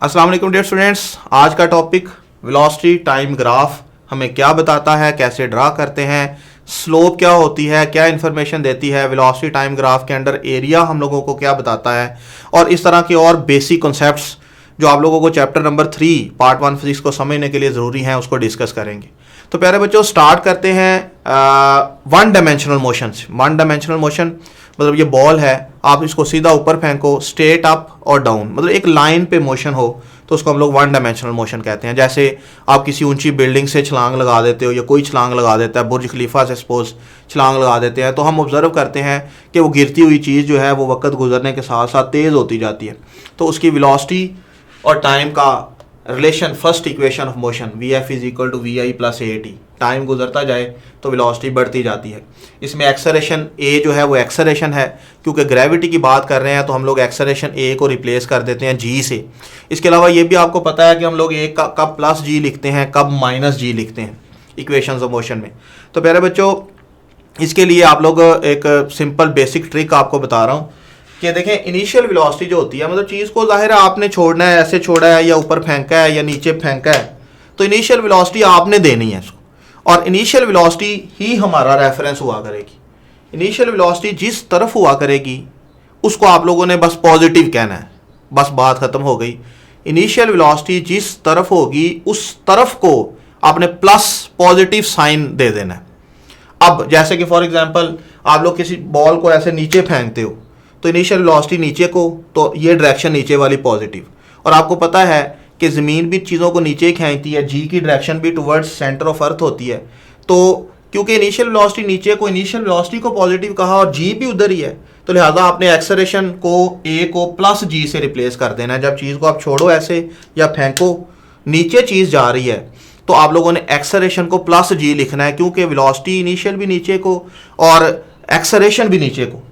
अस्सलाम वालेकुम dear students. आज का टॉपिक वेलोसिटी टाइम ग्राफ हमें क्या बताता है, कैसे ड्रा करते हैं, स्लोप क्या होती है, क्या इन्फॉर्मेशन देती है, वेलोसिटी टाइम ग्राफ के अंडर एरिया हम लोगों को क्या बताता है, और इस तरह के और बेसिक कॉन्सेप्ट्स जो आप लोगों को चैप्टर नंबर 3 पार्ट 1 फिजिक्स को समझने के लिए ज़रूरी हैं उसको डिस्कस करेंगे। तो प्यारे बच्चों स्टार्ट करते हैं वन डायमेंशनल मोशन से। वन डायमेंशनल मोशन मतलब ये बॉल है, आप इसको सीधा ऊपर फेंको, स्ट्रेट अप और डाउन, मतलब एक लाइन पे मोशन हो तो उसको हम लोग वन डायमेंशनल मोशन कहते हैं। जैसे आप किसी ऊंची बिल्डिंग से छलांग लगा देते हो या कोई छलांग लगा देता है, बुर्ज खलीफा से सपोज छलांग लगा देते हैं, तो हम ऑब्जर्व करते हैं कि वो गिरती हुई चीज़ जो है वो वक्त गुजरने के साथ साथ तेज़ होती जाती है। तो उसकी वेलोसिटी और टाइम का relation, first equation of motion Vf is equal to V I plus A T. Time गुजरता जाए तो वेलोसिटी बढ़ती जाती है। इसमें एक्सेलरेशन ए जो है वो एक्सेलरेशन है, क्योंकि ग्रेविटी की बात कर रहे हैं तो हम लोग एक्सेलरेशन ए को रिप्लेस कर देते हैं जी से। इसके अलावा ये भी आपको पता है कि हम लोग ए का कब प्लस जी लिखते हैं, कब माइनस जी लिखते हैं इक्वेशंस ऑफ मोशन में। तो प्यारे बच्चों इसके लिए आप लोग एक सिंपल बेसिक ट्रिक आपको बता रहा हूँ कि देखें इनिशियल वेलोसिटी जो होती है, मतलब चीज़ को जाहिर है आपने छोड़ना है, ऐसे छोड़ा है या ऊपर फेंका है या नीचे फेंका है, तो इनिशियल वेलोसिटी आपने देनी है इसको, और इनिशियल वेलोसिटी ही हमारा रेफरेंस हुआ करेगी। इनिशियल वेलोसिटी जिस तरफ हुआ करेगी उसको आप लोगों ने बस पॉजिटिव कहना है, बस बात ख़त्म हो गई। इनिशियल वेलोसिटी जिस तरफ होगी उस तरफ को आपने प्लस पॉजिटिव साइन दे देना है। अब जैसे कि फॉर एग्जांपल आप लोग किसी बॉल को ऐसे नीचे फेंकते हो तो इनिशियल वेलोसिटी नीचे को, तो ये डायरेक्शन नीचे वाली पॉजिटिव, और आपको पता है कि ज़मीन भी चीज़ों को नीचे ही खींचती है, जी की डायरेक्शन भी टुवर्ड्स सेंटर ऑफ अर्थ होती है। तो क्योंकि इनिशियल वेलोसिटी नीचे को, इनिशियल वेलोसिटी को पॉजिटिव कहा और जी भी उधर ही है, तो लिहाजा आपने एक्सेलरेशन को ए को प्लस जी से रिप्लेस कर देना है। जब चीज़ को आप छोड़ो ऐसे या फेंको, नीचे चीज़ जा रही है तो आप लोगों ने एक्सेलरेशन को प्लस जी लिखना है, क्योंकि वेलोसिटी इनिशियल भी नीचे को और एक्सेलरेशन भी नीचे को।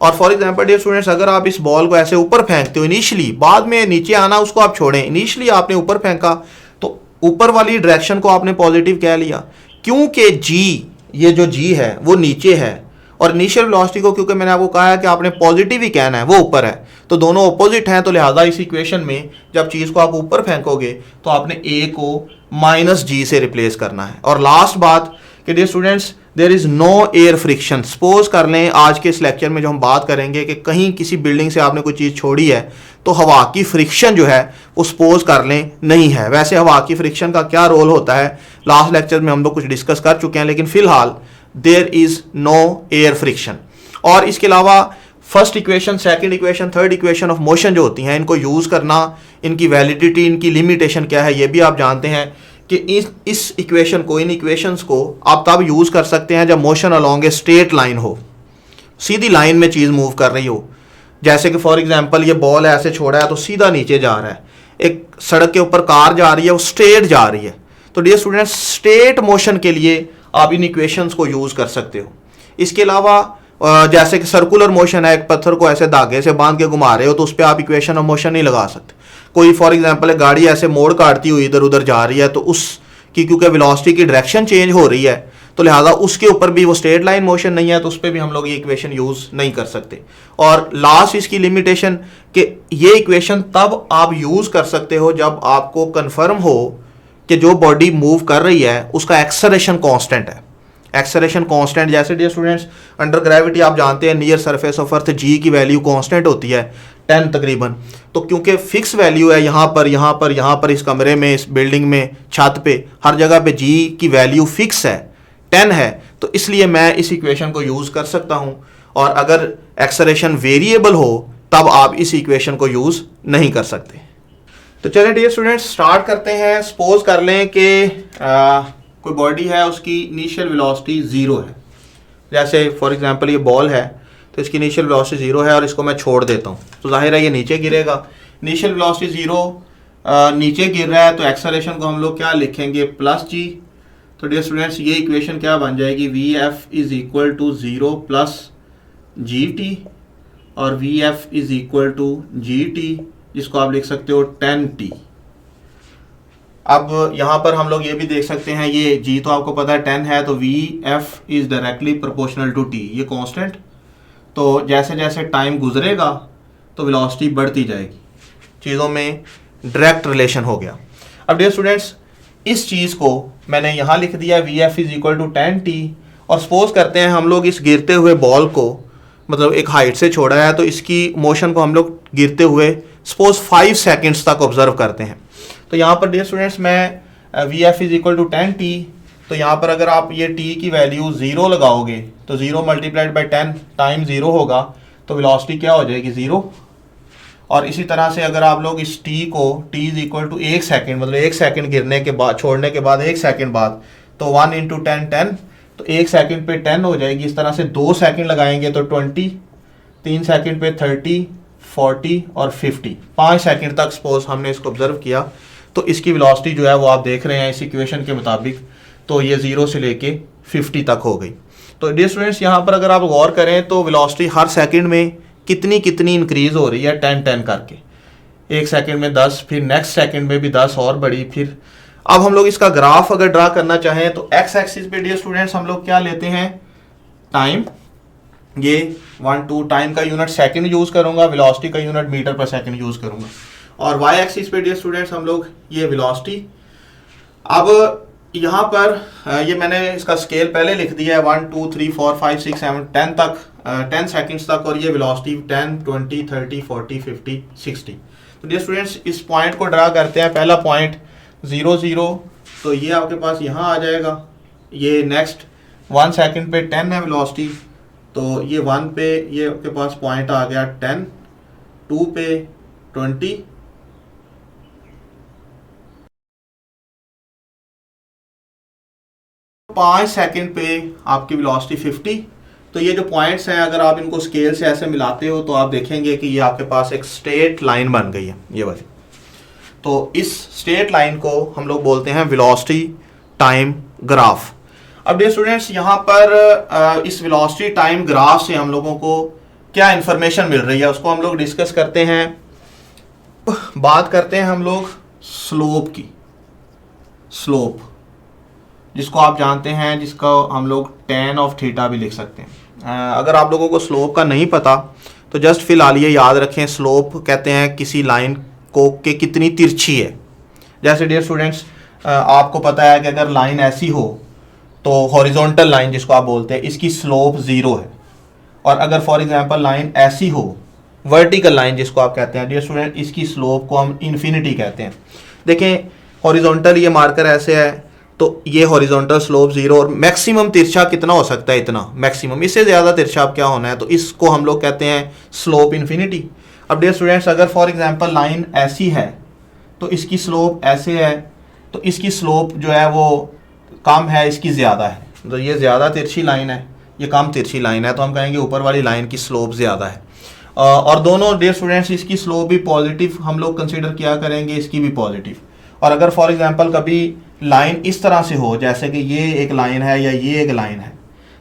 और फॉर एग्जांपल डियर स्टूडेंट्स, अगर आप इस बॉल को ऐसे ऊपर फेंकते हो इनिशियली, बाद में नीचे आना उसको आप छोड़ें, इनिशियली आपने ऊपर फेंका तो ऊपर वाली डायरेक्शन को आपने पॉजिटिव कह लिया, क्योंकि जी, ये जो जी है वो नीचे है, और इनिशियल वेलोसिटी को क्योंकि मैंने आपको कहा है कि आपने पॉजिटिव ही कहना है, वो ऊपर है, तो दोनों अपोजिट हैं। तो लिहाजा इस इक्वेशन में जब चीज़ को आप ऊपर फेंकोगे तो आपने ए को माइनस जी से रिप्लेस करना है। और लास्ट बात कि dear students there is no air friction. Suppose कर लें आज के इस लेक्चर में जो हम बात करेंगे कि कहीं किसी बिल्डिंग से आपने कोई चीज़ छोड़ी है तो हवा की फ्रिक्शन जो है वो सपोज कर लें नहीं है। वैसे हवा की फ्रिक्शन का क्या रोल होता है लास्ट लेक्चर में हम लोग कुछ डिस्कस कर चुके हैं, लेकिन फिलहाल there is no air friction. और इसके अलावा first equation, second equation, third equation of motion जो होती हैं, इनको यूज़ करना, इनकी वैलिडिटी, इनकी लिमिटेशन क्या है ये भी आप जानते हैं कि इस इक्वेशन को, इन इक्वेशंस को आप तब यूज़ कर सकते हैं जब motion along a straight line हो, सीधी लाइन में चीज़ मूव कर रही हो। जैसे कि फॉर एग्जांपल ये बॉल है, ऐसे छोड़ा है तो सीधा नीचे जा रहा है, एक सड़क के ऊपर कार जा रही है वो स्ट्रेट जा रही है। तो डियर स्टूडेंट्स स्ट्रेट मोशन के लिए आप इन इक्वेशंस को यूज़ कर सकते हो। इसके अलावा जैसे कि सर्कुलर मोशन है, एक पत्थर को ऐसे धागे से बांध के घुमा रहे हो तो उस पर आप इक्वेशन ऑफ मोशन नहीं लगा सकते। कोई फॉर एग्जांपल है गाड़ी ऐसे मोड़ काटती हुई इधर उधर जा रही है तो उसकी क्योंकि वेलोसिटी की डायरेक्शन चेंज हो रही है तो लिहाजा उसके ऊपर भी वो स्ट्रेट लाइन मोशन नहीं है, तो उस पर भी हम लोग ये इक्वेशन यूज़ नहीं कर सकते। और लास्ट इसकी लिमिटेशन कि ये इक्वेशन तब आप यूज़ कर सकते हो जब आपको कन्फर्म हो कि जो बॉडी मूव कर रही है उसका एक्सेलरेशन कांस्टेंट है। एक्सेलरेशन कांस्टेंट जैसे डियर स्टूडेंट्स अंडर ग्रेविटी आप जानते हैं नियर सरफेस ऑफ अर्थ जी की वैल्यू कांस्टेंट होती है 10 तकरीबन। तो क्योंकि फिक्स वैल्यू है यहाँ पर, यहाँ पर, यहाँ पर, इस कमरे में, इस बिल्डिंग में, छत पे, हर जगह पे जी की वैल्यू फिक्स है 10 है, तो इसलिए मैं इस इक्वेशन को यूज़ कर सकता हूँ। और अगर एक्सेलरेशन वेरिएबल हो तब आप इस इक्वेशन को यूज़ नहीं कर सकते। तो चलें डियर स्टूडेंट्स स्टार्ट करते हैं। सपोज कर लें कि कोई बॉडी है, उसकी इनिशियल वेलोसिटी 0 है। जैसे फॉर एग्जांपल ये बॉल है तो इसकी इनिशियल वेलोसिटी 0 है और इसको मैं छोड़ देता हूँ तो जाहिर है ये नीचे गिरेगा। इनिशियल वेलोसिटी 0 नीचे गिर रहा है तो एक्सेलरेशन को हम लोग क्या लिखेंगे, प्लस जी। तो डियर स्टूडेंट्स ये इक्वेशन क्या बन जाएगी, V F is equal to 0 plus G T, और V F is equal to G T जिसको आप लिख सकते हो 10t। अब यहाँ पर हम लोग ये भी देख सकते हैं, ये g तो आपको पता है 10 है, तो V F is directly proportional to t, ये कांस्टेंट। तो जैसे जैसे टाइम गुजरेगा तो वेलोसिटी बढ़ती जाएगी। चीज़ों में डायरेक्ट रिलेशन हो गया। अब डियर स्टूडेंट्स, इस चीज़ को मैंने यहाँ लिख दिया Vf is equal to 10t, और सपोज करते हैं हम लोग इस गिरते हुए बॉल को मतलब एक हाइट से छोड़ा है, तो इसकी मोशन को हम लोग गिरते हुए सपोज 5 सेकेंड्स तक ऑब्जर्व करते हैं। तो यहाँ पर डियर स्टूडेंट्स मैं Vf is equal to 10t, तो यहाँ पर अगर आप ये t की वैल्यू 0 लगाओगे तो 0 मल्टीप्लाइड बाई 10 टाइम 0 होगा, तो वेलोसिटी क्या हो जाएगी 0। और इसी तरह से अगर आप लोग इस t को t is equal to 1 second, मतलब 1 सेकेंड गिरने के बाद छोड़ने के बाद 1 सेकेंड बाद, तो 1 इंटू 10 10, तो 1 सेकेंड पे 10 हो जाएगी। इस तरह से 2 सेकेंड लगाएंगे तो 20, 3 सेकेंड पे 30, 40 और 50, 5 सेकेंड तक सपोज हमने इसको ऑब्जर्व किया, तो इसकी वेलोसिटी जो है वो आप देख रहे हैं इस इक्वेशन के मुताबिक, तो ये 0 से लेके 50 तक हो गई। तो डियर स्टूडेंट्स, यहाँ पर अगर आप गौर करें तो वेलोसिटी हर सेकंड में कितनी इंक्रीज हो रही है 10 करके, 1 सेकंड में 10, फिर नेक्स्ट सेकंड में भी 10 और बढ़ी। फिर अब हम लोग इसका ग्राफ अगर ड्रा करना चाहें तो एक्स एक्सिस पे डियर स्टूडेंट्स हम लोग क्या लेते हैं, टाइम, ये 1 2 टाइम का यूनिट सेकंड यूज करूंगा, वेलोसिटी का यूनिट मीटर पर सेकंड यूज करूंगा। और वाई एक्सिस पे डियर स्टूडेंट्स हम लोग ये वेलोसिटी, अब यहाँ पर ये मैंने इसका स्केल पहले लिख दिया है 1 2 3 4 5 6 7 10 तक, 10 सेकेंड्स तक, और ये वेलोसिटी 10 20 30 40 50 60। तो डियर स्टूडेंट्स, इस पॉइंट को ड्रा करते हैं। पहला पॉइंट 0 0, तो ये आपके पास यहाँ आ जाएगा। ये नेक्स्ट 1 सेकेंड पे 10 है वेलोसिटी, तो ये 1 पे ये आपके पास पॉइंट आ गया 10, 2 पे 20, 5 सेकेंड पे आपकी वेलोसिटी 50। तो ये जो पॉइंट्स हैं अगर आप इनको स्केल से ऐसे मिलाते हो तो आप देखेंगे कि ये आपके पास एक स्ट्रेट लाइन बन गई है, ये वाली। तो इस स्ट्रेट लाइन को हम लोग बोलते हैं वेलोसिटी टाइम ग्राफ। अब डियर स्टूडेंट्स, यहाँ पर इस वेलोसिटी टाइम ग्राफ से हम लोगों को क्या इंफॉर्मेशन मिल रही है उसको हम लोग डिस्कस करते हैं। बात करते हैं हम लोग स्लोप की, स्लोप जिसको आप जानते हैं, जिसका हम लोग tan ऑफ थीटा भी लिख सकते हैं। अगर आप लोगों को स्लोप का नहीं पता तो जस्ट फिलहाल ये याद रखें, स्लोप कहते हैं किसी लाइन को कि कितनी तिरछी है। जैसे डियर स्टूडेंट्स, आपको पता है कि अगर लाइन ऐसी हो तो हॉरिजॉन्टल लाइन जिसको आप बोलते हैं इसकी स्लोप 0 है, और अगर फॉर एग्जांपल लाइन ऐसी हो, वर्टिकल लाइन जिसको आप कहते हैं डियर स्टूडेंट, इसकी स्लोप को हम इन्फिनिटी कहते हैं। देखें हॉरिजॉन्टल ये मार्कर ऐसे है, तो ये हॉरिजॉन्टल स्लोप 0, और मैक्सिमम तिरछा कितना हो सकता है, इतना मैक्सिमम, इससे ज़्यादा तिरछा अब क्या होना है, तो इसको हम लोग कहते हैं स्लोप इन्फिनिटी। अब डियर स्टूडेंट्स, अगर फॉर एग्जांपल लाइन ऐसी है तो इसकी स्लोप ऐसे है, तो इसकी स्लोप जो है वो कम है, इसकी ज़्यादा है। तो ये ज़्यादा तिरछी लाइन है, ये कम तिरछी लाइन है, तो हम कहेंगे ऊपर वाली लाइन की स्लोप ज़्यादा है। और दोनों डियर स्टूडेंट्स इसकी स्लोप भी पॉजिटिव हम लोग कंसिडर किया करेंगे, इसकी भी पॉजिटिव। और अगर फॉर एग्जांपल कभी लाइन इस तरह से हो, जैसे कि ये एक लाइन है या ये एक लाइन है,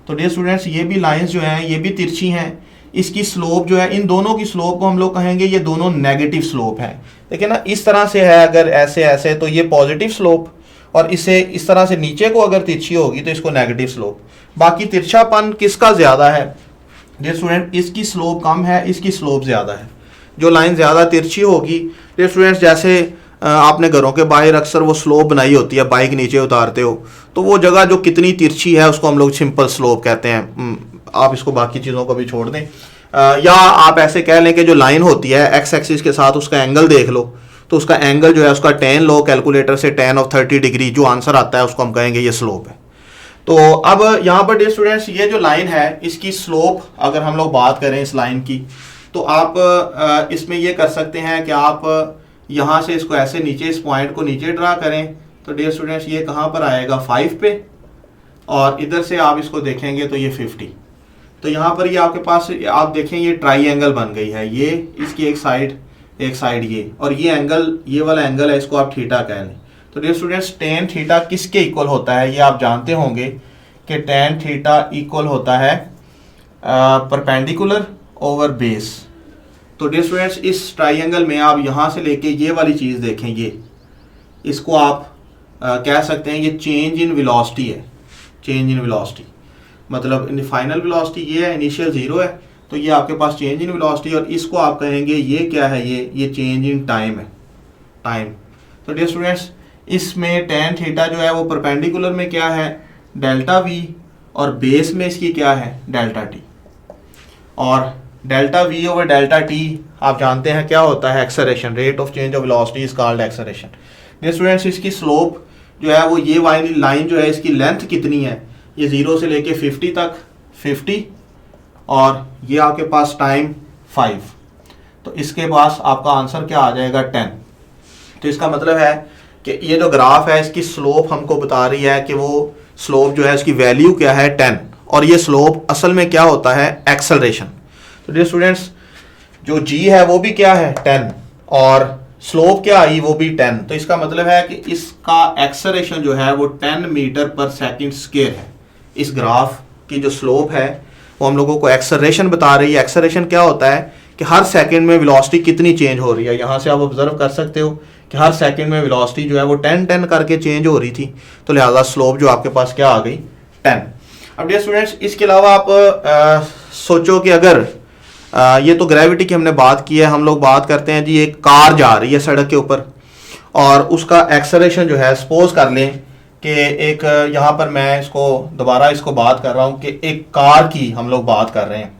तो डियर स्टूडेंट्स ये भी लाइंस जो हैं ये भी तिरछी हैं, इसकी स्लोप जो है, इन दोनों की स्लोप को हम लोग कहेंगे ये दोनों नेगेटिव स्लोप है। देखिए ना, इस तरह से है अगर ऐसे ऐसे तो ये पॉजिटिव स्लोप, और इसे इस तरह से नीचे को अगर तिरछी होगी तो इसको नेगेटिव स्लोप। बाकी तिरछापन किसका ज़्यादा है डियर स्टूडेंट, इसकी स्लोप कम है, इसकी स्लोप ज़्यादा है। जो लाइन ज़्यादा तिरछी होगी डियर स्टूडेंट्स, जैसे आपने घरों के बाहर अक्सर वो स्लोप बनाई होती है, बाइक नीचे उतारते हो तो वो जगह जो कितनी तिरछी है उसको हम लोग सिंपल स्लोप कहते हैं। आप इसको बाकी चीज़ों को भी छोड़ दें, या आप ऐसे कह लें कि जो लाइन होती है एक्स एक्सिस के साथ उसका एंगल देख लो, तो उसका एंगल जो है उसका tan लो कैलकुलेटर से, tan ऑफ 30 डिग्री, जो आंसर आता है उसको हम कहेंगे ये स्लोप है। तो अब यहाँ पर डियर स्टूडेंट्स ये जो लाइन है इसकी स्लोप अगर हम लोग बात करें इस लाइन की, तो आप इसमें ये कर सकते हैं कि आप यहाँ से इसको ऐसे नीचे, इस पॉइंट को नीचे ड्रा करें, तो डियर स्टूडेंट्स ये कहाँ पर आएगा 5 पे, और इधर से आप इसको देखेंगे तो ये 50। तो यहाँ पर ये आपके पास आप देखें ये ट्राइंगल बन गई है, ये इसकी एक साइड ये, और ये एंगल, ये वाला एंगल है, इसको आप थीटा कह लें। तो डियर स्टूडेंट्स tan थीटा किसके इक्वल होता है, ये आप जानते होंगे कि tan थीटा इक्वल होता है परपेंडिकुलर ओवर बेस। तो डियर स्टूडेंट्स इस ट्राइंगल में आप यहाँ से लेके ये वाली चीज़ देखें, ये इसको आप कह सकते हैं ये चेंज इन वेलोसिटी है, चेंज इन वेलोसिटी, मतलब फाइनल वेलोसिटी ये है, इनिशियल 0 है, तो ये आपके पास चेंज इन वेलोसिटी, और इसको आप कहेंगे ये क्या है, ये चेंज इन टाइम है, टाइम। तो डियर स्टूडेंट्स, इसमें tan थीटा जो है वो परपेंडिकुलर में क्या है, डेल्टा v, और बेस में इसकी क्या है, डेल्टा t। और delta v over delta t आप जानते हैं क्या होता है, acceleration, rate of change of velocity is called acceleration. Dear students, इसकी स्लोप जो है वो ये वाली लाइन जो है इसकी लेंथ कितनी है, ये 0 से लेके 50 तक 50, और ये आपके पास टाइम 5, तो इसके पास आपका आंसर क्या आ जाएगा, 10। तो इसका मतलब है कि ये जो ग्राफ है इसकी स्लोप हमको बता रही है कि वो स्लोप जो है इसकी वैल्यू क्या है, 10, और ये स्लोप असल में क्या होता है, एक्सेलरेशन। तो डियर स्टूडेंट्स, जो g है वो भी क्या है, 10, और स्लोप क्या आई, वो भी 10। तो इसका मतलब है कि इसका एक्सेलरेशन जो है वो 10 मीटर पर सेकंड स्क्वायर है। इस ग्राफ की जो स्लोप है वो हम लोगों को एक्सेलरेशन बता रही है। एक्सेलरेशन क्या होता है कि हर सेकंड में वेलोसिटी कितनी चेंज हो रही है। यहाँ से आप ऑब्जर्व कर सकते हो कि हर सेकंड में वेलोसिटी जो है वो 10 करके चेंज हो रही थी, तो लिहाजा स्लोप जो आपके पास क्या आ गई, 10। अब डियर स्टूडेंट्स, इसके अलावा आप सोचो कि अगर ये तो ग्रेविटी की हमने बात की है, हम लोग बात करते हैं जी एक कार जा रही है सड़क के ऊपर, और उसका एक्सेलरेशन जो है, सपोज कर लें कि एक यहाँ पर मैं इसको दोबारा इसको बात कर रहा हूँ कि एक कार की हम लोग बात कर रहे हैं।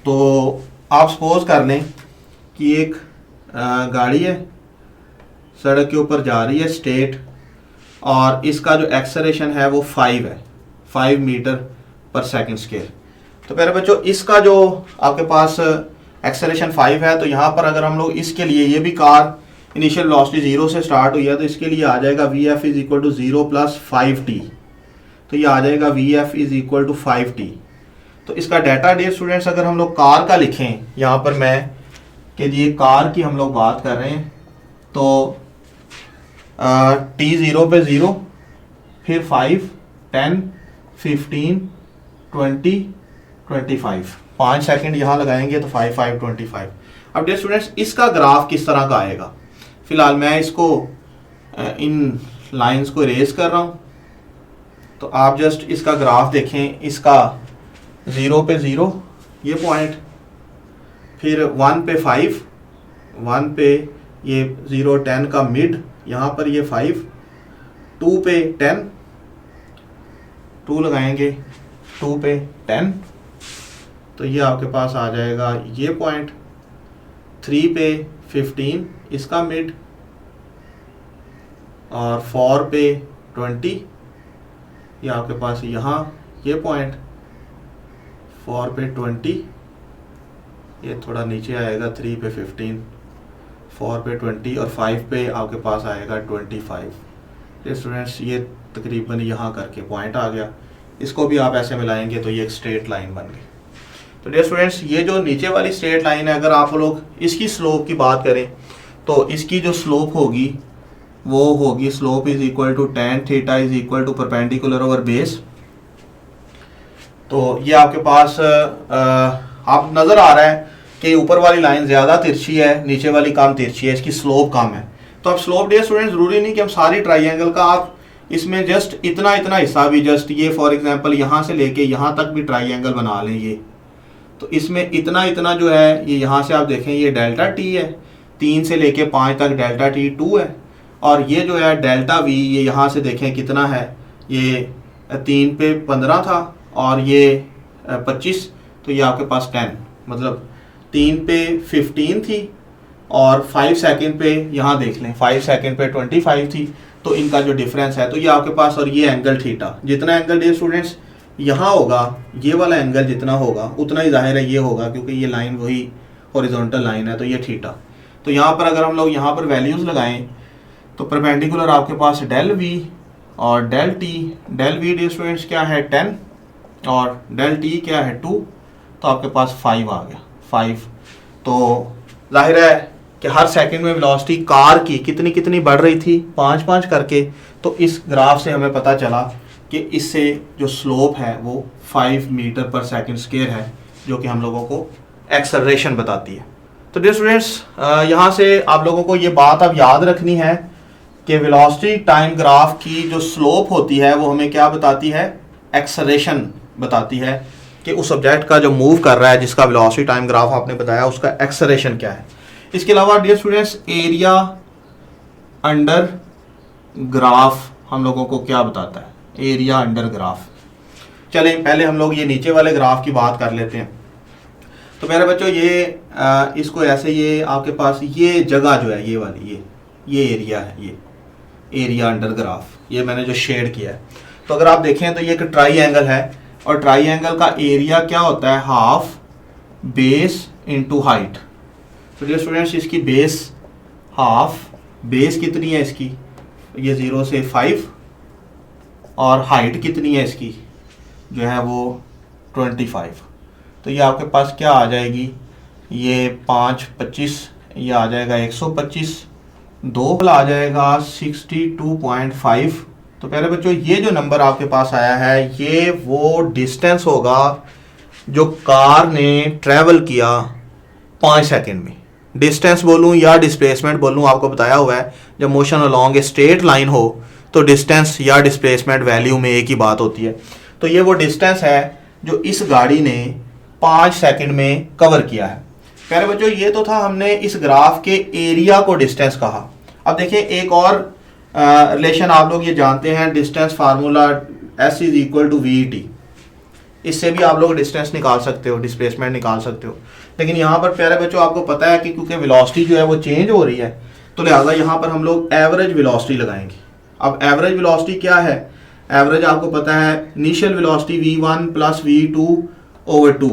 तो आप सपोज कर लें कि एक गाड़ी है सड़क के ऊपर जा रही है स्ट्रेट, और इसका जो एक्सेलरेशन है वो 5 है, 5 मीटर पर सेकंड स्क्वायर। तो प्यारे बच्चों, इसका जो आपके पास एक्सेलरेशन 5 है, तो यहाँ पर अगर हम लोग इसके लिए, ये भी कार इनिशियल वेलोसिटी 0 से स्टार्ट हुई है, तो इसके लिए आ जाएगा vf is equal to 0 plus 5t। तो ये आ जाएगा vf is equal to 5t। तो इसका डाटा डियर स्टूडेंट्स अगर हम लोग कार का लिखें, यहाँ पर मैं कि ये कार की हम लोग बात कर रहे हैं, तो t 0 पे 0, फिर 5, 10, 15, 20, 25, 5 सेकंड यहाँ लगाएंगे तो 5, 5, 25। अब डियर स्टूडेंट्स, इसका ग्राफ किस तरह का आएगा, फिलहाल मैं इसको इन लाइंस को इरेज कर रहा हूँ। तो आप जस्ट इसका ग्राफ देखें, इसका 0 पे 0 ये पॉइंट, फिर 1 पे 5, 1 पे ये 0, 10 का मिड, यहाँ पर ये 5, 2 पे 10, 2 लगाएंगे, 2 पे 10, तो ये आपके पास आ जाएगा ये पॉइंट, 3 पे 15 इसका मिड, और 4 पे 20 ये आपके पास यहाँ ये पॉइंट, 4 पे 20 ये थोड़ा नीचे आएगा, 3 पे 15, 4 पे 20, और 5 पे आपके पास आएगा 25। स्टूडेंट्स, ये तकरीबन यहाँ करके पॉइंट आ गया। इसको भी आप ऐसे मिलाएंगे तो ये एक स्ट्रेट लाइन बन गई। तो डियर स्टूडेंट्स, ये जो नीचे वाली स्ट्रेट लाइन है, अगर आप लोग इसकी स्लोप की बात करें तो इसकी जो स्लोप होगी वो होगी, slope is equal to tan theta is equal to perpendicular over base. तो ये आपके पास आप नज़र आ रहा है कि ऊपर वाली लाइन ज़्यादा तिरछी है, नीचे वाली कम तिरछी है, इसकी स्लोप कम है। तो अब स्लोप डियर स्टूडेंट्स ज़रूरी नहीं कि हम सारी ट्राइंगल का, आप इसमें जस्ट इतना इतना हिस्सा भी, जस्ट ये फॉर एग्जांपल यहाँ से लेके यहाँ तक भी ट्राइंगल बना लें ये, तो इसमें इतना इतना जो है ये यहाँ से आप देखें ये डेल्टा टी है, 3 से लेके 5 तक डेल्टा टी 2 है, और ये जो है डेल्टा वी ये यहाँ से देखें कितना है, ये 3 पे 15 था और ये 25, तो ये आपके पास 10, मतलब 3 पे 15 थी और 5 सेकंड पे यहाँ देख लें 5 सेकंड पे 25 थी, तो इनका जो डिफरेंस है तो ये आपके पास, और ये एंगल थीटा, जितना एंगल डियर स्टूडेंट्स यहाँ होगा, ये वाला एंगल जितना होगा उतना ही जाहिर है ये होगा, क्योंकि ये लाइन वही हॉरिजॉन्टल लाइन है, तो ये थीटा। तो यहाँ पर अगर हम लोग यहाँ पर वैल्यूज़ लगाएं तो परपेंडिकुलर आपके पास डेल वी और del T, del V dear students क्या है 10 और डेल टी क्या है 2, तो आपके पास 5 आ गया 5। तो जाहिर है कि हर सेकंड में वेलोसिटी कार की कितनी कितनी बढ़ रही थी, 5-5 करके। तो इस ग्राफ से हमें पता चला कि इससे जो स्लोप है वो 5 मीटर पर सेकंड स्क्वायर है, जो कि हम लोगों को एक्सेलरेशन बताती है। तो डियर स्टूडेंट्स, यहाँ से आप लोगों को ये बात अब याद रखनी है कि वेलोसिटी टाइम ग्राफ की जो स्लोप होती है वो हमें क्या बताती है, एक्सेलरेशन बताती है, कि उस ऑब्जेक्ट का जो मूव कर रहा है जिसका वेलोसिटी टाइम ग्राफ आपने बताया उसका एक्सेलरेशन क्या है। इसके अलावा dear students area under graph हम लोगों को क्या बताता है, एरिया अंडर ग्राफ। चलें पहले हम लोग ये नीचे वाले ग्राफ की बात कर लेते हैं। तो मेरे बच्चों ये इसको ऐसे, ये आपके पास ये जगह जो है ये वाली ये एरिया है, ये एरिया अंडर ग्राफ, ये मैंने जो शेड किया है। तो अगर आप देखें तो ये एक ट्राइंगल है और ट्राइंगल का एरिया क्या होता है, हाफ बेस इनटू हाइट। तो डियर स्टूडेंट्स इसकी बेस हाफ, बेस कितनी है इसकी, ये 0 से 5, और हाइट कितनी है इसकी जो है वो 25। तो ये आपके पास क्या आ जाएगी, ये 5 25, ये आ जाएगा 125, 2 आ जाएगा 62.5। तो प्यारे बच्चों ये जो नंबर आपके पास आया है ये वो डिस्टेंस होगा जो कार ने ट्रैवल किया 5 सेकंड में। डिस्टेंस बोलूं या डिस्प्लेसमेंट बोलूं, आपको बताया हुआ है जब motion along a straight line हो तो डिस्टेंस या डिस्प्लेसमेंट वैल्यू में एक ही बात होती है। तो ये वो डिस्टेंस है जो इस गाड़ी ने 5 सेकंड में कवर किया है। प्यारे बच्चों ये तो था हमने इस ग्राफ के एरिया को डिस्टेंस कहा। अब देखिए एक और रिलेशन आप लोग ये जानते हैं, distance formula S is equal to VT। इससे भी आप लोग डिस्टेंस निकाल सकते हो, डिस्प्लेसमेंट निकाल सकते हो। लेकिन यहाँ पर प्यारे बच्चों आपको पता है कि क्योंकि वेलोसिटी जो है वो चेंज हो रही है तो लिहाजा यहाँ पर हम लोग एवरेज वेलोसिटी लगाएंगे। अब एवरेज वेलोसिटी क्या है, एवरेज आपको पता है initial velocity V1 plus V2 over 2।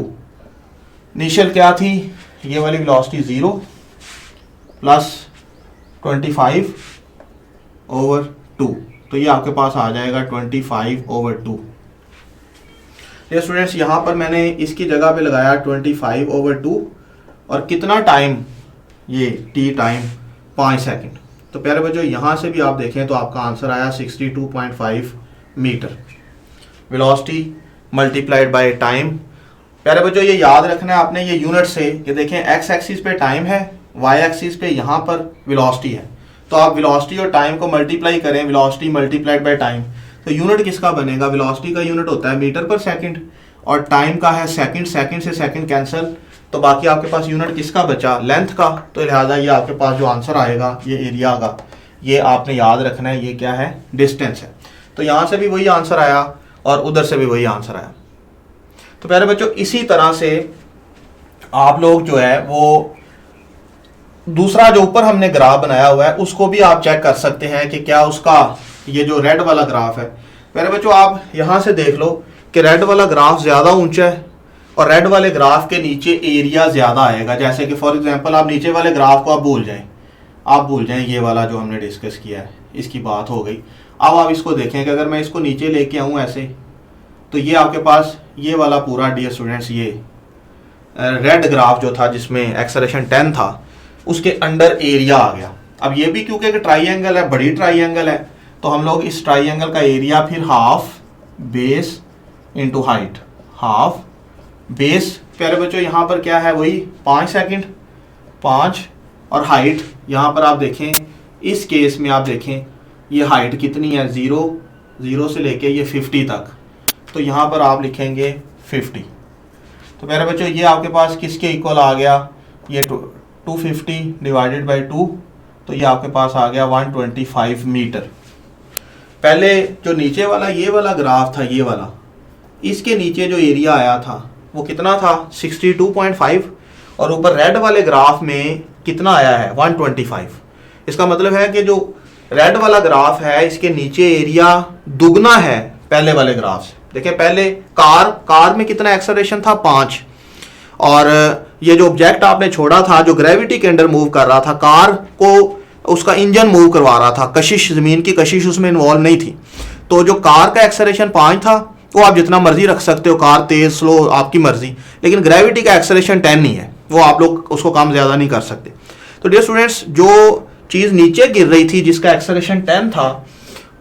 Initial क्या थी, ये वाली वेलोसिटी 0 प्लस 25 ओवर 2, तो ये आपके पास आ जाएगा 25 ओवर 2। ये स्टूडेंट्स यहाँ पर मैंने इसकी जगह पे लगाया 25 ओवर 2 और कितना टाइम, ये t टाइम 5 सेकंड। तो प्यारे बच्चों यहाँ से भी आप देखें तो आपका आंसर आया 62.5 metre. Velocity multiplied by time. प्यारे बच्चों ये याद रखना है आपने, ये यूनिट से, कि देखें x एक्सिस पे टाइम है, y एक्सिस पे यहाँ पर वेलोसिटी है। तो आप वेलोसिटी और टाइम को मल्टीप्लाई करें, वेलोसिटी मल्टीप्लाइड बाय टाइम, तो यूनिट किसका बनेगा, वेलोसिटी का यूनिट होता है मीटर पर सेकंड और टाइम का है सेकंड, सेकंड से सेकंड कैंसिल, तो बाकी आपके पास यूनिट किसका बचा, लेंथ का। तो लिहाजा ये आपके पास जो आंसर आएगा ये एरिया का, ये आपने याद रखना है, ये क्या है, डिस्टेंस है। तो यहाँ से भी वही आंसर आया और उधर से भी वही आंसर आया। तो प्यारे बच्चों इसी तरह से आप लोग जो है वो दूसरा जो ऊपर हमने ग्राफ बनाया हुआ है उसको भी आप चेक कर सकते हैं कि क्या उसका, ये जो रेड वाला ग्राफ है, प्यारे बच्चों आप यहाँ से देख लो कि रेड वाला ग्राफ ज़्यादा ऊंचा है और रेड वाले ग्राफ के नीचे एरिया ज़्यादा आएगा। जैसे कि फॉर एग्जांपल आप नीचे वाले ग्राफ को आप भूल जाएं, ये वाला जो हमने डिस्कस किया है इसकी बात हो गई। अब आप इसको देखें कि अगर मैं इसको नीचे लेके आऊँ ऐसे, तो ये आपके पास ये वाला पूरा डियर स्टूडेंट्स ये रेड ग्राफ जो था जिसमें एक्सेलरेशन 10 था उसके अंडर एरिया आ गया। अब ये भी क्योंकि एक ट्राइंगल है, बड़ी ट्राइंगल है, तो हम लोग इस ट्राइंगल का एरिया फिर half base into height, half base प्यारे बच्चों यहाँ पर क्या है वही 5 सेकंड 5, और हाइट यहाँ पर आप देखें, इस केस में आप देखें ये हाइट कितनी है, 0 से लेके ये 50 तक, तो यहाँ पर आप लिखेंगे 50। तो प्यारे बच्चों ये आपके पास किसके इक्वल आ गया, ये 250 डिवाइडेड बाई 2, तो ये आपके पास आ गया 125 मीटर। पहले जो नीचे वाला ये वाला ग्राफ था, ये वाला, इसके नीचे जो एरिया आया था वो कितना था 62.5 और ऊपर रेड वाले ग्राफ में कितना आया है 125। इसका मतलब है कि जो रेड वाला ग्राफ है इसके नीचे एरिया दुगना है पहले वाले ग्राफ से। देखिए पहले कार में कितना एक्सेलरेशन था 5, और ये जो ऑब्जेक्ट आपने छोड़ा था जो ग्रेविटी के अंडर मूव कर रहा था, कार को उसका इंजन मूव करवा रहा था, कशिश, जमीन की कशिश उसमें इन्वॉल्व नहीं थी। तो जो कार का एक्सेलरेशन 5 था वो आप जितना मर्जी रख सकते हो, कार तेज स्लो आपकी मर्जी, लेकिन ग्रेविटी का एक्सेलरेशन 10 नहीं है, वो आप लोग उसको काम ज़्यादा नहीं कर सकते। तो डियर स्टूडेंट्स जो चीज़ नीचे गिर रही थी जिसका एक्सेलरेशन 10 था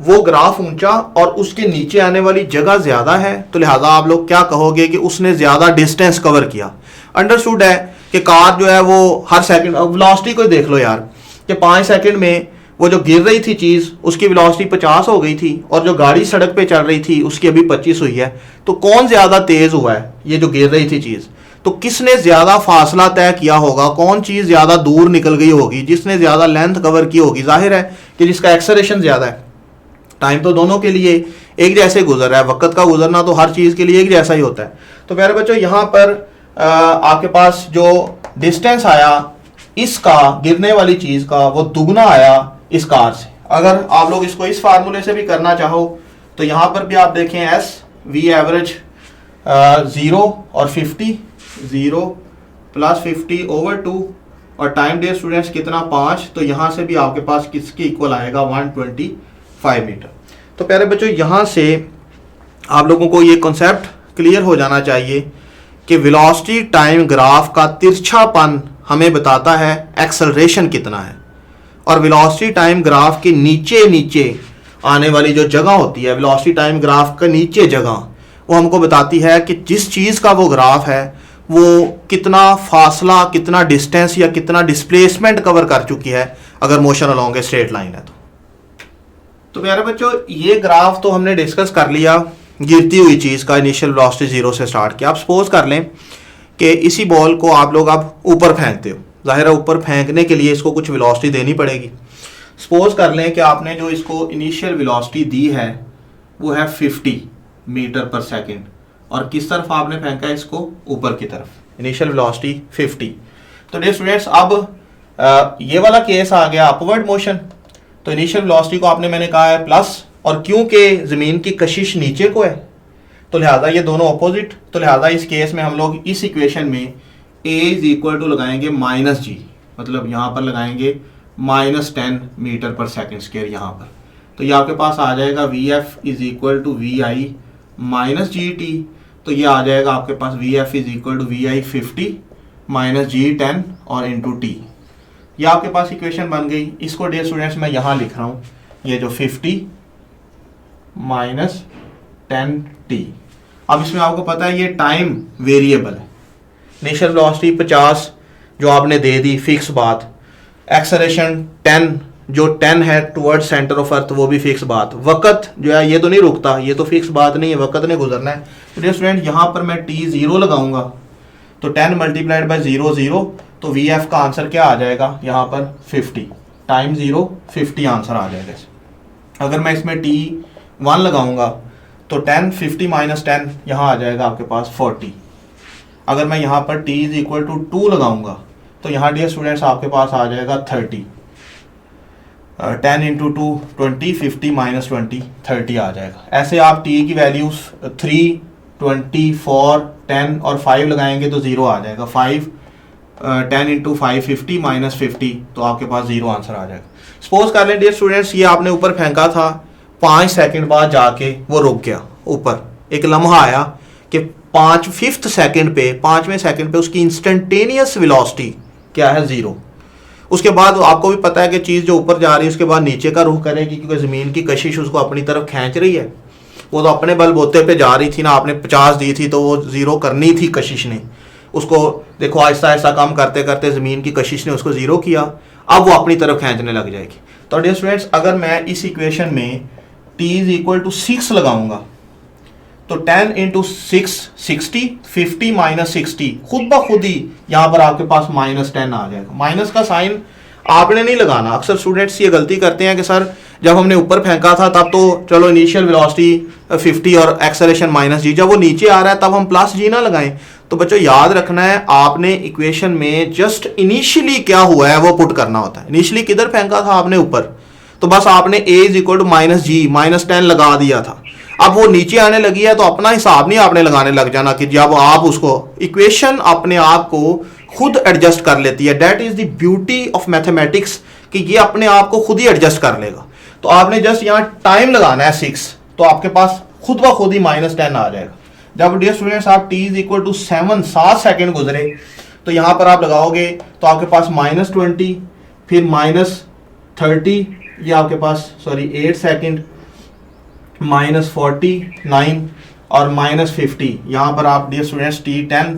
वो ग्राफ ऊंचा और उसके नीचे आने वाली जगह ज़्यादा है, तो लिहाजा आप लोग क्या कहोगे कि उसने ज़्यादा डिस्टेंस कवर किया। अंडरस्टूड है कि कार जो है वो हर सेकंड, वेलोसिटी को देख लो यार कि 5 सेकंड में वो जो गिर रही थी चीज़ उसकी वेलोसिटी 50 हो गई थी और जो गाड़ी सड़क पे चल रही थी उसकी अभी 25 हुई है। तो कौन ज़्यादा तेज़ हुआ है, ये जो गिर रही थी चीज़, तो किसने ज़्यादा फासला तय किया होगा, कौन चीज़ ज़्यादा दूर निकल गई होगी, जिसने ज़्यादा लेंथ कवर की होगी। जाहिर है कि जिसका एक्सेलरेशन ज़्यादा है। टाइम तो दोनों के लिए एक जैसे गुजर रहा है, वक्त का गुजरना तो हर चीज़ के लिए एक जैसा ही होता है। तो प्यारे बच्चों यहाँ पर आपके पास जो डिस्टेंस आया इसका, गिरने वाली चीज़ का, वो दुगना आया इस कार से। अगर आप लोग इसको इस फार्मूले से भी करना चाहो तो यहाँ पर भी आप देखें एस वी एवरेज 0 और 50, 0 + 50/2 और टाइम डे स्टूडेंट्स कितना 5, तो यहाँ से भी आपके पास किसके इक्वल आएगा 125 मीटर। तो प्यारे बच्चों यहाँ से आप लोगों को ये कॉन्सेप्ट क्लियर हो जाना चाहिए कि वेलोसिटी टाइम ग्राफ का तिरछापन हमें बताता है एक्सेलरेशन कितना है, और वेलोसिटी टाइम ग्राफ के नीचे नीचे आने वाली जो जगह होती है, वेलोसिटी टाइम ग्राफ का नीचे जगह, वो हमको बताती है कि जिस चीज़ का वो ग्राफ है वो कितना फासला, कितना डिस्टेंस या कितना डिस्प्लेसमेंट कवर कर चुकी है अगर motion along a straight line है। तो प्यारे बच्चों ये ग्राफ तो हमने डिस्कस कर लिया गिरती हुई चीज़ का, इनिशियल वेलोसिटी 0 से स्टार्ट किया। आप सपोज कर लें कि इसी बॉल को आप लोग अब ऊपर फेंकते हो, जाहिर है ऊपर फेंकने के लिए इसको कुछ वेलोसिटी देनी पड़ेगी। सपोज कर लें कि आपने जो इसको इनिशियल वेलोसिटी दी है वो है 50 मीटर पर सेकंड, और किस तरफ आपने फेंका है इसको, ऊपर की तरफ, इनिशियल वेलोसिटी 50। तो डियर स्टूडेंट्स अब ये वाला केस आ गया अपवर्ड मोशन। तो इनिशियल वेलोसिटी को आपने मैंने कहा है प्लस, और क्योंकि ज़मीन की कशिश नीचे को है तो लिहाजा ये दोनों अपोजिट, तो लिहाजा इस केस में हम लोग इस इक्वेशन में a = लगाएंगे -g, मतलब यहाँ पर लगाएंगे -10 मीटर पर सेकंड स्क्वायर यहाँ पर। तो ये आपके पास आ जाएगा VF = VI -GT, तो ये आ जाएगा आपके पास VF = VI 50 -G10 और × T। ये आपके पास इक्वेशन बन गई। इसको डियर स्टूडेंट्स मैं यहाँ लिख रहा हूँ, ये जो 50 - 10T। अब इसमें आपको पता है ये टाइम वेरिएबल है। इनिशियल वेलोसिटी 50 जो आपने दे दी, फिक्स बात। एक्सेलरेशन 10 जो 10 है टुवर्ड सेंटर ऑफ अर्थ, वो भी फिक्स बात। वक्त जो है ये तो नहीं रुकता, ये तो फिक्स बात नहीं है, वक्त ने गुजरना है। तो डियर स्टूडेंट यहाँ पर मैं T 0 लगाऊंगा तो 10 × 0 0, तो VF का आंसर क्या आ जाएगा यहाँ पर 50 टाइम 0 50 आंसर आ जाएगा। अगर मैं इसमें T 1 लगाऊंगा तो 10 50 - 10 यहाँ आ जाएगा आपके पास 40। अगर मैं यहाँ पर T = 2 लगाऊंगा तो यहाँ डियर स्टूडेंट्स आपके पास आ जाएगा 30। 10 × 2 20, 50 - 20 30 आ जाएगा। ऐसे आप T की वैल्यूज 3 20 4 10 और 5 लगाएंगे तो 0 आ जाएगा। 5 10 × 5 50 - 50, तो आपके पास 0 आंसर आ जाएगा। सपोज कर लें डियर स्टूडेंट्स ये आपने ऊपर फेंका था, 5 सेकंड बाद जाके वो रुक गया ऊपर, एक लम्हा आया कि 5वें सेकंड पे उसकी इंस्टेंटेनियस वेलोसिटी क्या है 0। उसके बाद आपको भी पता है कि चीज़ जो ऊपर जा रही है उसके बाद नीचे का रुख करेगी, क्योंकि ज़मीन की कशिश उसको अपनी तरफ खींच रही है। वो तो अपने बलबूते पे जा रही थी ना, आपने 50 दी थी तो वो 0 करनी थी कशिश ने। उसको देखो आहिस्ता आहिस्ता कम करते करते ज़मीन की कशिश ने उसको 0 किया, अब वो अपनी तरफ खींचने लग जाएगी। तो डियर स्टूडेंट्स अगर मैं इस इक्वेशन में T = 6 लगाऊंगा तो 10 × 6 60, 50 - 60, खुद ब खुद ही यहाँ पर आपके पास -10 आ जाएगा। माइनस का साइन आपने नहीं लगाना। अक्सर स्टूडेंट्स ये गलती करते हैं कि सर जब हमने ऊपर फेंका था तब तो चलो इनिशियल वेलोसिटी 50 और एक्सेलरेशन -g, जब वो नीचे आ रहा है तब हम +g ना लगाएं। तो बच्चों याद रखना है आपने इक्वेशन में जस्ट इनिशियली क्या हुआ है वो पुट करना होता है। इनिशियली किधर फेंका था आपने, ऊपर, तो बस आपने a = -g -10 लगा दिया था। अब वो नीचे आने लगी है तो अपना हिसाब नहीं आपने लगाने लग जाना कि जब आप उसको, इक्वेशन अपने आप को खुद एडजस्ट कर लेती है। That is the beauty of mathematics कि ये अपने आप को खुद ही एडजस्ट कर लेगा। तो आपने जस्ट यहाँ टाइम लगाना है 6, तो आपके पास खुद ब खुद ही -10 आ जाएगा। जब डियर स्टूडेंट्स आप T = 7 सेकंड गुजरे तो यहाँ पर आप लगाओगे तो आपके पास -20, फिर -30, ये आपके पास 8 सेकंड, -49 और -50। यहाँ पर आप डियर स्टूडेंट्स T 10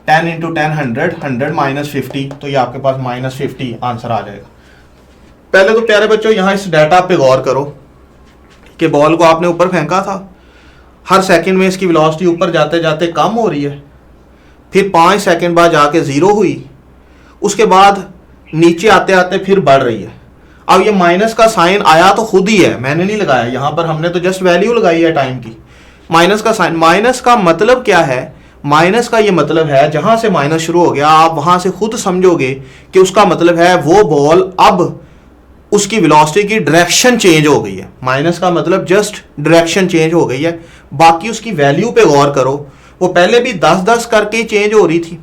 × 10 100 100 -50, तो ये आपके पास -50 आंसर आ जाएगा। पहले तो प्यारे बच्चों यहाँ इस डाटा पे गौर करो कि बॉल को आपने ऊपर फेंका था, हर सेकंड में इसकी वेलोसिटी ऊपर जाते जाते कम हो रही है। फिर 5 सेकंड बाद जाके 0 हुई, उसके बाद नीचे आते आते फिर बढ़ रही है। अब ये माइनस का साइन आया तो खुद ही है, मैंने नहीं लगाया, यहां पर हमने तो जस्ट वैल्यू लगाई है टाइम की। माइनस का साइन, माइनस का मतलब क्या है? माइनस का ये मतलब है जहां से माइनस शुरू हो गया आप वहां से खुद समझोगे कि उसका मतलब है वो बॉल अब उसकी वेलोसिटी की डायरेक्शन चेंज हो गई है। माइनस का मतलब जस्ट डायरेक्शन चेंज हो गई है। बाकी उसकी वैल्यू पे गौर करो, वो पहले भी 10-10 करके ही चेंज हो रही थी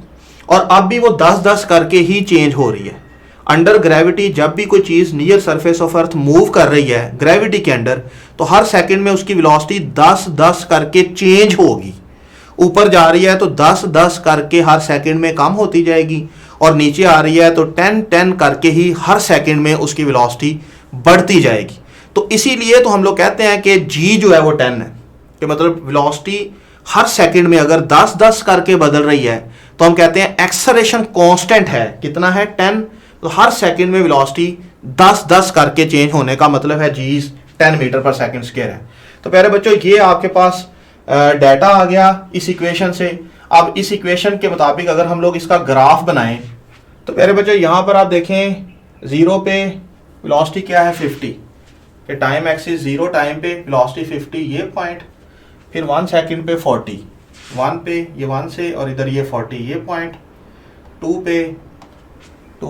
और अब भी वो 10-10 करके ही चेंज हो रही है। अंडर ग्रेविटी जब भी कोई चीज near surface of earth move कर रही है ग्रेविटी के अंडर, तो हर सेकंड में उसकी वेलोसिटी 10-10 करके चेंज होगी। ऊपर जा रही है तो 10-10 करके हर सेकंड में कम होती जाएगी, और नीचे आ रही है तो 10-10 करके ही हर सेकंड में उसकी वेलोसिटी बढ़ती जाएगी। तो इसीलिए तो हम लोग कहते हैं कि जी जो है वो 10 है, कि मतलब वेलोसिटी हर सेकंड में अगर 10-10 करके बदल रही है तो हम कहते हैं एक्सेलरेशन कांस्टेंट है। कितना है? 10। तो हर सेकंड में वेलोसिटी 10-10 करके चेंज होने का मतलब है जी 10 मीटर पर सेकंड स्क्वायर है। तो प्यारे बच्चों ये आपके पास डाटा आ गया इस इक्वेशन से। अब इस इक्वेशन के मुताबिक अगर हम लोग इसका ग्राफ बनाएं तो प्यारे बच्चों यहां पर आप देखें 0 पे वेलोसिटी क्या है 50, कि टाइम एक्सिस 0 टाइम पे वेलोसिटी 50 ये पॉइंट, फिर 1 सेकंड पे 40, 1 पे ये 1 से और इधर ये 40 ये पॉइंट, 2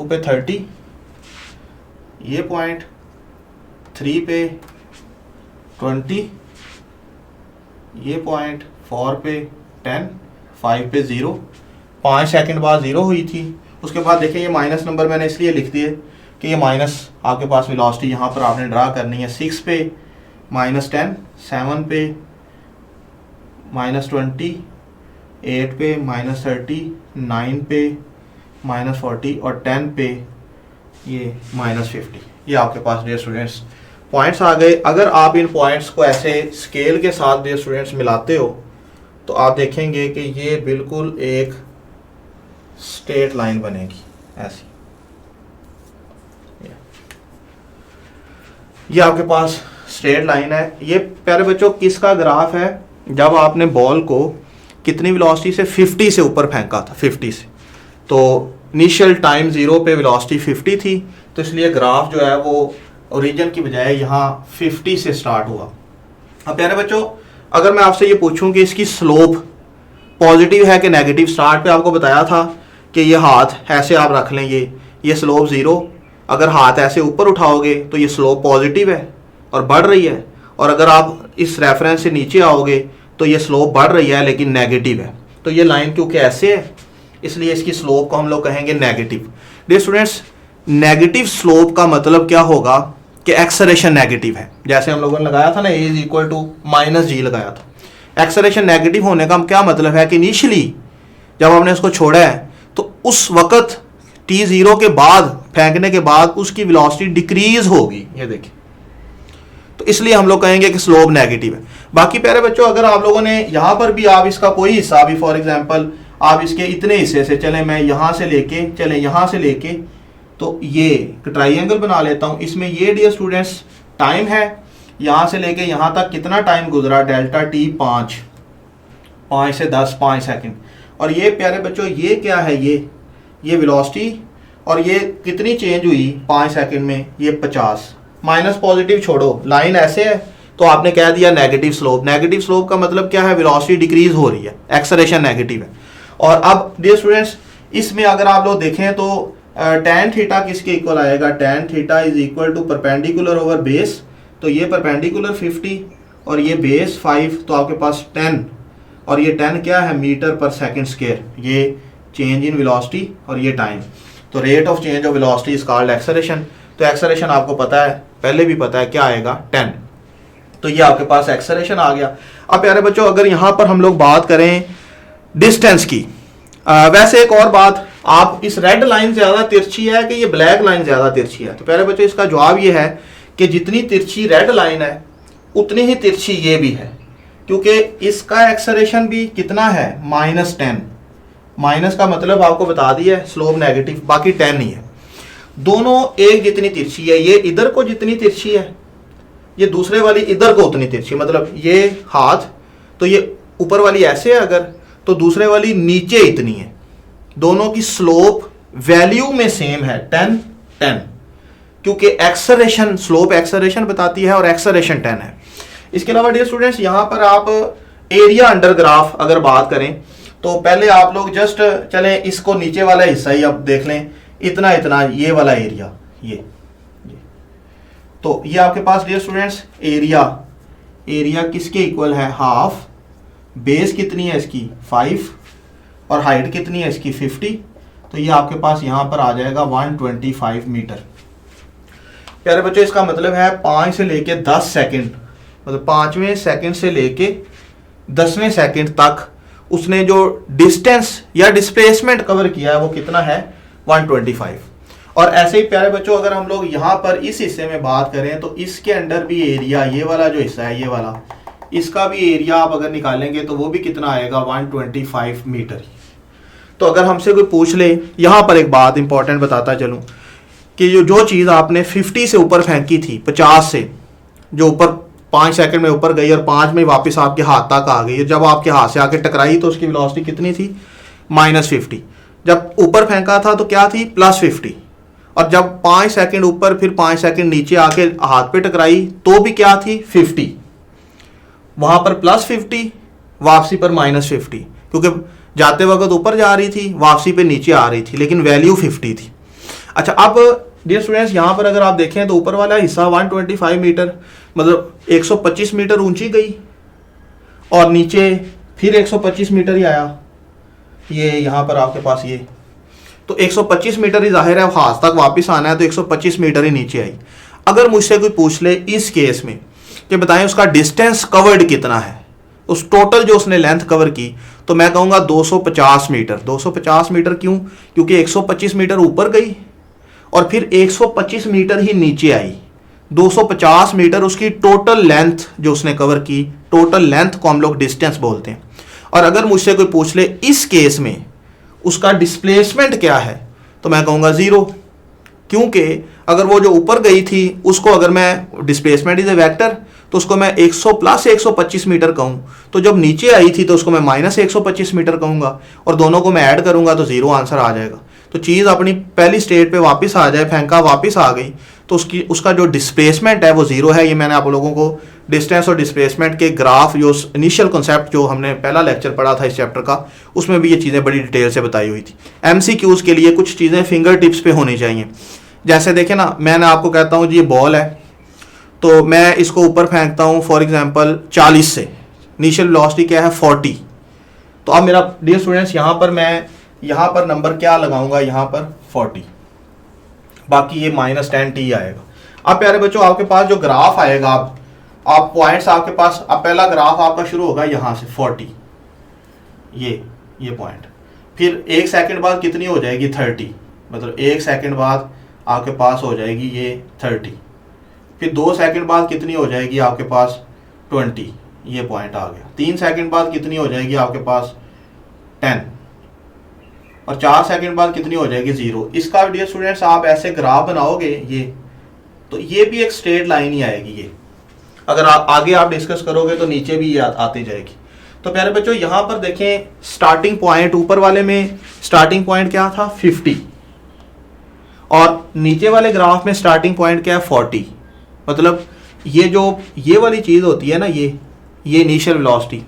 पे 30 ये पॉइंट, 3 पे 20 ये पॉइंट, 4 पे 10, 5 पे 0, 5 सेकंड बाद 0 हुई थी। उसके बाद देखिए ये माइनस नंबर मैंने इसलिए लिख दिए कि ये माइनस आपके पास वेलोसिटी यहाँ पर आपने ड्रा करनी है। 6 पे -10, 7 पे -20, 8 पे -30, 9 पे -40 और 10 पे ये -50। ये आपके पास डियर स्टूडेंट्स पॉइंट्स आ गए। अगर आप इन पॉइंट्स को ऐसे स्केल के साथ डियर स्टूडेंट्स मिलाते हो तो आप देखेंगे कि ये बिल्कुल एक स्ट्रेट लाइन बनेगी ऐसी। ये आपके पास स्ट्रेट लाइन है। ये प्यारे बच्चों किसका ग्राफ है? जब आपने बॉल को कितनी वेलोसिटी से 50 से ऊपर फेंका था, 50 से, तो इनिशियल टाइम 0 पे वेलोसिटी 50 थी, तो इसलिए ग्राफ जो है वो ओरिजिन की बजाय यहाँ 50 से स्टार्ट हुआ। अब प्यारे बच्चों अगर मैं आपसे ये पूछूं कि इसकी स्लोप पॉजिटिव है कि नेगेटिव, स्टार्ट पे आपको बताया था कि ये हाथ ऐसे आप रख लें, ये स्लोप 0, अगर हाथ ऐसे ऊपर उठाओगे तो ये स्लोप पॉजिटिव है और बढ़ रही है, और अगर आप इस रेफरेंस से नीचे आओगे तो ये स्लोप बढ़ रही है लेकिन नेगेटिव है। तो ये लाइन क्योंकि ऐसे है इसलिए इसकी स्लोप को हम लोग कहेंगे negative. Dear students negative slope का मतलब क्या होगा कि एक्सेलरेशन नेगेटिव है। जैसे हम लोगों ने लगाया था ना a = -g लगाया था। एक्सेलरेशन नेगेटिव होने का क्या मतलब है कि इनिशियली जब हमने उसको छोड़ा है तो उस वक्त t0 के बाद फेंकने के बाद उसकी वेलोसिटी डिक्रीज होगी, ये देखिए, तो इसलिए हम लोग कहेंगे कि स्लोप नेगेटिव है। बाकी प्यारे बच्चों अगर आप लोगों ने यहाँ पर भी आप इसका कोई हिस्सा भी फॉर एग्जांपल आप इसके इतने हिस्से से चले, मैं यहाँ से लेके चले यहाँ से लेके तो ये ट्राइंगल बना लेता हूँ। इसमें ये डियर स्टूडेंट्स टाइम है, यहाँ से लेके यहाँ तक कितना टाइम गुजरा, डेल्टा टी 5 से 10 5 सेकंड। और ये प्यारे बच्चों ये क्या है, ये वेलोसिटी, और ये कितनी चेंज हुई 5 सेकंड में, ये 50। माइनस पॉजिटिव छोड़ो, लाइन ऐसे है तो आपने कह दिया नेगेटिव स्लोप। नेगेटिव स्लोप का मतलब क्या है? वेलोसिटी डिक्रीज हो रही है, एक्सेलरेशन नेगेटिव है। और अब डियर स्टूडेंट्स इसमें अगर आप लोग देखें तो tan थीटा किसके इक्वल आएगा? tan theta is equal to perpendicular over base, तो ये परपेंडिकुलर 50 और ये बेस 5, तो आपके पास 10, और ये 10 क्या है? मीटर पर सेकंड स्क्वायर। ये चेंज इन वेलोसिटी और ये टाइम, तो rate of change of velocity is called acceleration. तो एक्सेलरेशन आपको पता है, पहले भी पता है क्या आएगा 10, तो ये आपके पास एक्सेलरेशन आ गया। अब प्यारे बच्चों अगर यहाँ पर हम लोग बात करें डिस्टेंस की, वैसे एक और बात, आप इस रेड लाइन ज्यादा तिरछी है कि ये ब्लैक लाइन ज्यादा तिरछी है? तो प्यारे बच्चों इसका जवाब ये है कि जितनी तिरछी रेड लाइन है उतनी ही तिरछी ये भी है, क्योंकि इसका एक्सेलरेशन भी कितना है? -10। माइनस का मतलब आपको बता दिया है, स्लोप नेगेटिव, बाकी 10 ही है। दोनों एक जितनी तिरछी है, ये इधर को जितनी तिरछी है, ये दूसरे वाली इधर को उतनी तिरछी, मतलब ये हाथ तो ये ऊपर वाली ऐसे है अगर, तो दूसरे वाली नीचे इतनी है, दोनों की स्लोप वैल्यू में सेम है 10 10, क्योंकि एक्सेलरेशन, स्लोप एक्सेलरेशन बताती है और एक्सेलरेशन 10 है। इसके अलावा डियर स्टूडेंट्स यहां पर आप एरिया अंडर ग्राफ अगर बात करें तो पहले आप लोग जस्ट चलें इसको नीचे वाला हिस्सा ही अब देख लें, इतना इतना ये वाला एरिया, ये तो ये आपके पास डियर स्टूडेंट्स एरिया किसके इक्वल है, हाफ, बेस कितनी है इसकी 5 और हाइट कितनी है इसकी 50, तो ये आपके पास यहां पर आ जाएगा 125 मीटर। प्यारे बच्चों इसका मतलब है 5 से लेके 10 सेकंड, मतलब 5वें सेकंड से लेके 10वें सेकंड तक उसने जो डिस्टेंस या डिस्प्लेसमेंट कवर किया है वो कितना है 125। और ऐसे ही प्यारे बच्चों अगर हम लोग यहाँ पर इस हिस्से में बात करें तो इसके अंदर भी एरिया, ये वाला जो हिस्सा है ये वाला, इसका भी एरिया आप अगर निकालेंगे तो वो भी कितना आएगा 125 मीटर। तो अगर हमसे कोई पूछ ले, यहाँ पर एक बात इंपॉर्टेंट बताता चलूँ कि जो चीज़ आपने 50 से ऊपर फेंकी थी, 50 से जो ऊपर 5 सेकंड में ऊपर गई और 5 में वापस आपके हाथ तक आ गई, जब आपके हाथ से आके टकराई तो उसकी वेलोसिटी कितनी थी -50। जब ऊपर फेंका था तो क्या थी +50, और जब 5 सेकंड ऊपर फिर 5 सेकंड नीचे आके हाथ पे टकराई तो भी क्या थी 50, वहां पर +50, वापसी पर -50, क्योंकि जाते वक्त ऊपर जा रही थी, वापसी पे नीचे आ रही थी, लेकिन वैल्यू 50 थी। अच्छा अब डियर स्टूडेंट्स यहाँ पर अगर आप देखें तो ऊपर वाला हिस्सा 125 मीटर मतलब 125 मीटर ऊंची गई और नीचे फिर 125 मीटर ही आया, ये यहाँ पर आपके पास ये, तो 125 मीटर ही जाहिर है हाथ तक वापस आना है तो 125 मीटर ही नीचे आई। अगर मुझसे कोई पूछ ले इस केस में कि बताएं उसका डिस्टेंस कवर्ड कितना है, उस टोटल जो उसने लेंथ कवर की, तो मैं कहूँगा 250 मीटर। 250 मीटर क्यों? क्योंकि 125 मीटर ऊपर गई और फिर 125 मीटर ही नीचे आई। 250 मीटर उसकी टोटल लेंथ जो उसने कवर की, टोटल लेंथ को हम लोग डिस्टेंस बोलते हैं। और अगर मुझसे कोई पूछ ले इस केस में उसका डिस्प्लेसमेंट क्या है, तो मैं कहूँगा 0, क्योंकि अगर वो जो ऊपर गई थी उसको अगर मैं डिस्प्लेसमेंट इज ए वेक्टर तो उसको मैं 100 + 125 मीटर कहूँ, तो जब नीचे आई थी तो उसको मैं -125 मीटर कहूँगा और दोनों को मैं ऐड करूँगा तो 0 आंसर आ जाएगा। तो चीज़ अपनी पहली स्टेट पे वापस आ जाए, फेंका वापस आ गई तो उसका जो डिस्प्लेसमेंट है वो 0 है। ये मैंने आप लोगों को डिस्टेंस और डिस्प्लेसमेंट के ग्राफ जो इनिशियल कॉन्सेप्ट जो हमने पहला लेक्चर पढ़ा था इस चैप्टर का, उसमें भी ये चीज़ें बड़ी डिटेल से बताई हुई थी। MCQs के लिए कुछ चीज़ें फिंगर टिप्स पे होनी चाहिए। जैसे देखें ना, मैंने आपको कहता हूँ जी ये बॉल है, तो मैं इसको ऊपर फेंकता हूँ फॉर एग्जांपल 40 से, इनिशियल वेलोसिटी क्या है 40। तो अब मेरा डियर स्टूडेंट्स मैं यहाँ पर नंबर क्या लगाऊंगा, यहाँ पर 40, बाकी ये -10t आएगा। अब प्यारे बच्चों आपके पास जो ग्राफ आएगा, आप पॉइंट्स आपके पास, अब पहला ग्राफ आपका शुरू होगा यहाँ से 40, ये पॉइंट, फिर 1 सेकंड बाद कितनी हो जाएगी 30, मतलब 1 सेकंड बाद आपके पास हो जाएगी ये 30, फिर 2 सेकंड बाद कितनी हो जाएगी आपके पास 20, ये पॉइंट आ गया। 3 सेकंड बाद कितनी हो जाएगी आपके पास 10, और 4 सेकंड बाद कितनी हो जाएगी 0। इसका डियर स्टूडेंट्स आप ऐसे ग्राफ बनाओगे ये, तो ये भी एक स्ट्रेट लाइन ही आएगी। ये अगर आप आगे आप डिस्कस करोगे तो नीचे भी ये आती जाएगी। तो प्यारे बच्चों यहाँ पर देखें स्टार्टिंग पॉइंट, ऊपर वाले में स्टार्टिंग पॉइंट क्या था 50 और नीचे वाले ग्राफ में स्टार्टिंग पॉइंट क्या है 40। मतलब ये वाली चीज़ होती है ना, ये इनिशियल वेलोसिटी,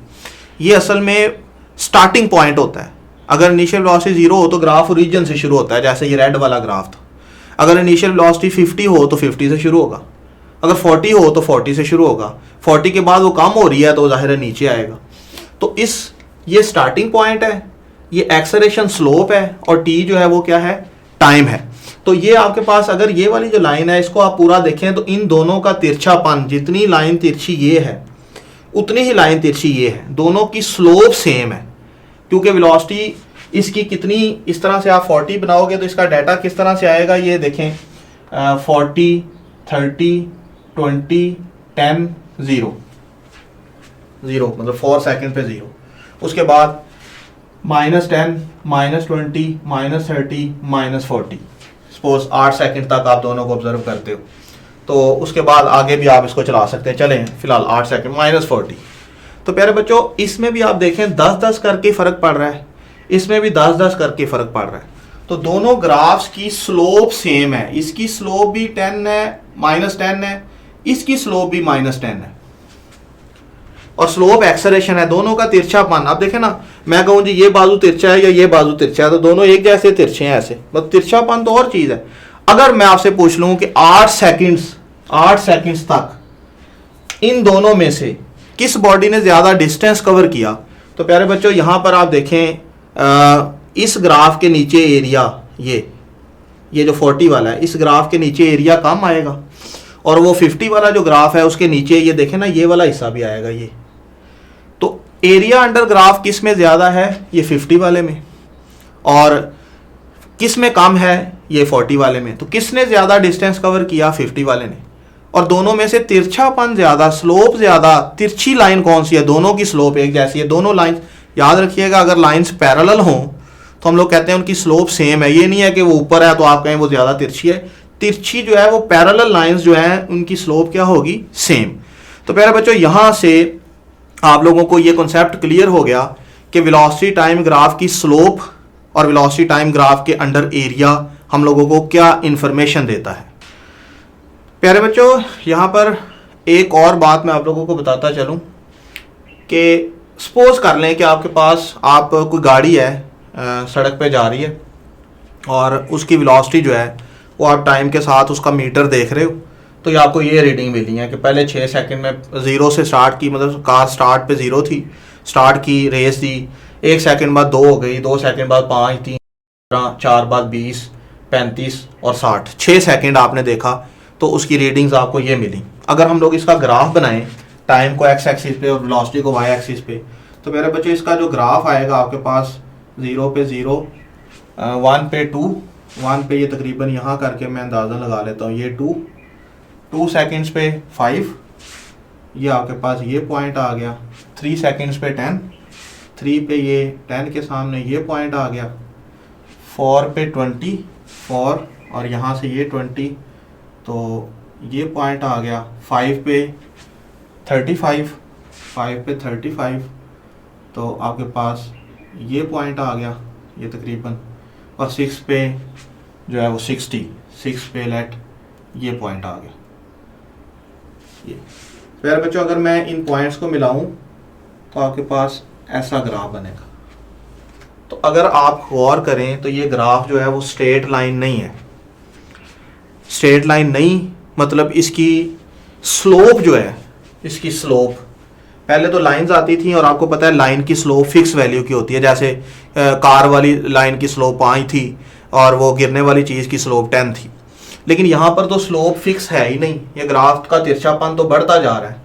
ये असल में स्टार्टिंग पॉइंट होता है। अगर इनिशियल वेलोसिटी 0 हो तो ग्राफ ओरिजिन से शुरू होता है, जैसे ये रेड वाला ग्राफ था। अगर इनिशियल वेलोसिटी 50 हो तो 50 से शुरू होगा, अगर 40 हो तो 40 से शुरू होगा, 40 के बाद वो कम हो रही है तो जाहिर है नीचे आएगा। तो ये स्टार्टिंग पॉइंट है, ये एक्सेलरेशन स्लोप है, और t जो है वो क्या है टाइम है। तो ये आपके पास अगर ये वाली जो लाइन है इसको आप पूरा देखें तो इन दोनों का तिरछापन, जितनी लाइन तिरछी ये है उतनी ही लाइन तिरछी ये है, दोनों की स्लोप सेम है। क्योंकि वेलोसिटी इसकी कितनी, इस तरह से आप 40 बनाओगे तो इसका डाटा किस तरह से आएगा, ये देखें 40 30 20 10 0 मतलब 4 सेकंड पे 0, उसके बाद -10 -20 -30 -40, सपोज 8 सेकंड तक आप दोनों को ऑब्जर्व करते हो। तो उसके बाद आगे भी आप इसको चला सकते हैं, चलें फिलहाल 8 सेकंड -40। तो प्यारे बच्चों इसमें भी आप देखें 10-10 करके फर्क पड़ रहा है, इसमें भी 10-10 करके फर्क पड़ रहा है। तो दोनों ग्राफ्स की स्लोप सेम है, इसकी स्लोप भी 10 है, -10 है, इसकी स्लोप भी -10 है और स्लोप एक्सेलरेशन है, दोनों का तिरछापन। अब देखें ना, मैं कहूं जी ये बाजू तिरछा है या ये बाजू तिरछा है, तो दोनों एक जैसे तिरछे हैं ऐसे, बस तिरछापन तो और चीज है। अगर मैं आपसे पूछ लूं कि 8 सेकंड्स तक इन दोनों में से किस बॉडी ने ज्यादा डिस्टेंस कवर किया, तो प्यारे बच्चों यहां पर आप देखें इस ग्राफ के नीचे एरिया, ये जो 40 वाला है, इस ग्राफ के नीचे एरिया कम आएगा और वो 50 वाला जो ग्राफ है उसके नीचे ये देखें ना, ये वाला हिस्सा भी आएगा। ये तो एरिया अंडर ग्राफ किस में ज्यादा है, ये 50 वाले में, और किस में कम है, ये 40 वाले में। तो किसने ज्यादा डिस्टेंस कवर किया, 50 वाले ने। और दोनों में से तिरछापन ज्यादा, स्लोप ज्यादा, तिरछी लाइन कौन सी है, दोनों की स्लोप एक जैसी है। दोनों लाइन याद रखिएगा, अगर लाइंस पैरेलल हों तो हम लोग कहते हैं उनकी स्लोप सेम है। ये नहीं है कि वो ऊपर है तो आप कहें वो ज्यादा तिरछी है, तिरछी जो है वो पैरेलल लाइंस जो है उनकी स्लोप क्या होगी, सेम। तो प्यारे बच्चों यहां से आप लोगों को ये कॉन्सेप्ट क्लियर हो गया कि वेलोसिटी टाइम ग्राफ की स्लोप और वेलोसिटी टाइम ग्राफ के अंडर एरिया हम लोगों को क्या इंफॉर्मेशन देता है। प्यारे बच्चों यहां पर एक और बात मैं आप लोगों को बताता चलूं कि सपोज कर लें कि आपके पास आप कोई गाड़ी है, सड़क पे जा रही है और उसकी वेलोसिटी जो है वो आप टाइम के साथ उसका मीटर देख रहे हो, तो ये आपको ये रीडिंग मिली है कि पहले 6 सेकंड में 0 से स्टार्ट की, मतलब कार स्टार्ट पे 0 थी, स्टार्ट की, रेस दी, 1 सेकंड बाद 2 हो गई, 2 सेकंड बाद 5, 3, 4 बाद 20, 35 और 60, 6 सेकंड आपने देखा, तो उसकी रीडिंग्स आपको ये मिली। अगर हम लोग इसका ग्राफ बनाएं टाइम को एक्स एक्सिस पे और वेलोसिटी को वाई एक्सिस पे, तो मेरे बच्चों इसका जो ग्राफ आएगा आपके पास 0 पे 0, 1 पे 2, 1 पे ये तकरीबन यहाँ करके मैं अंदाज़ा लगा लेता हूँ, ये 2 सेकंड्स पे 5, ये आपके पास ये पॉइंट आ गया, 3 सेकंड्स पे 10, 3 पे ये 10 के सामने ये पॉइंट आ गया, 4 पे 20, 4 और यहाँ से ये 20, तो ये पॉइंट आ गया, 5 पे 35, 5 पे 35, तो आपके पास ये पॉइंट आ गया ये तकरीबन, और 6 पे जो है वो 60, 6 पे लेट ये पॉइंट आ गया। ये फिर बच्चों अगर मैं इन पॉइंट्स को मिलाऊं तो आपके पास ऐसा ग्राफ बनेगा। तो अगर आप गौर करें तो ये ग्राफ जो है वो स्ट्रेट लाइन नहीं है, स्ट्रेट लाइन नहीं मतलब इसकी स्लोप जो है, इसकी स्लोप पहले तो लाइंस आती थी और आपको पता है लाइन की स्लोप फिक्स वैल्यू की होती है, जैसे कार वाली लाइन की स्लोप 5 थी और वो गिरने वाली चीज़ की स्लोप 10 थी। लेकिन यहाँ पर तो स्लोप फिक्स है ही नहीं, ये ग्राफ का तिरछापन तो बढ़ता जा रहा है।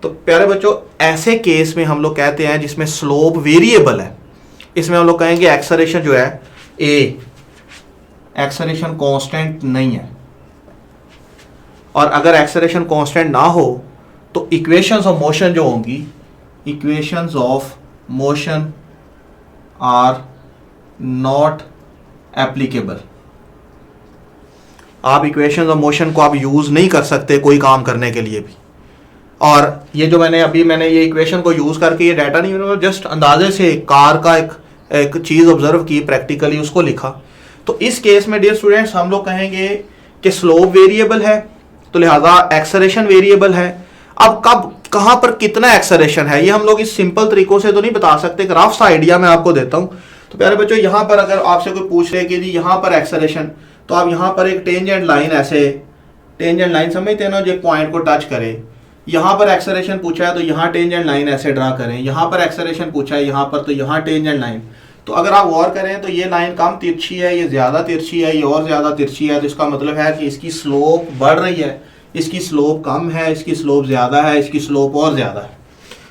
तो प्यारे बच्चों ऐसे केस में हम लोग कहते हैं जिसमें स्लोप वेरिएबल है, इसमें हम लोग कहेंगे एक्सेलरेशन जो है एक्सेलरेशन कांस्टेंट नहीं है। और अगर एक्सेलरेशन कांस्टेंट ना हो तो इक्वेशंस ऑफ मोशन जो होंगी, equations of motion are not applicable. आप इक्वेशंस ऑफ मोशन को आप यूज नहीं कर सकते कोई काम करने के लिए भी। और ये जो मैंने ये इक्वेशन को यूज करके ये डाटा नहीं, जस्ट अंदाजे से कार का एक चीज ऑब्जर्व की प्रैक्टिकली, उसको लिखा। तो इस केस में डियर स्टूडेंट्स हम लोग कहेंगे कि स्लोप वेरिएबल है तो लिहाजा एक्सेलरेशन वेरिएबल है। अब कब कहां पर कितना एक्सेलरेशन है ये हम लोग इस सिंपल तरीकों से तो नहीं बता सकते, एक रफ सा आइडिया मैं आपको देता हूं। तो प्यारे बच्चों यहां पर अगर आपसे कोई पूछ रहे कि जी यहां पर एक्सेलरेशन, तो आप यहां पर एक टेंजेंट लाइन, ऐसे टेंजेंट लाइन समझते हैं ना, जो पॉइंट को टच करे। यहां पर एक्सेलरेशन पूछा है तो यहां टेंजेंट लाइन ऐसे ड्रा करें, यहां पर एक्सेलरेशन पूछा है यहां पर तो यहां टेंजेंट लाइन। तो अगर आप गौर करें तो ये लाइन कम तिरछी है, ये ज्यादा तिरछी है, ये और ज्यादा तिरछी है, तो इसका मतलब है कि इसकी स्लोप बढ़ रही है, इसकी स्लोप कम है, इसकी स्लोप ज्यादा है, इसकी स्लोप और ज्यादा है।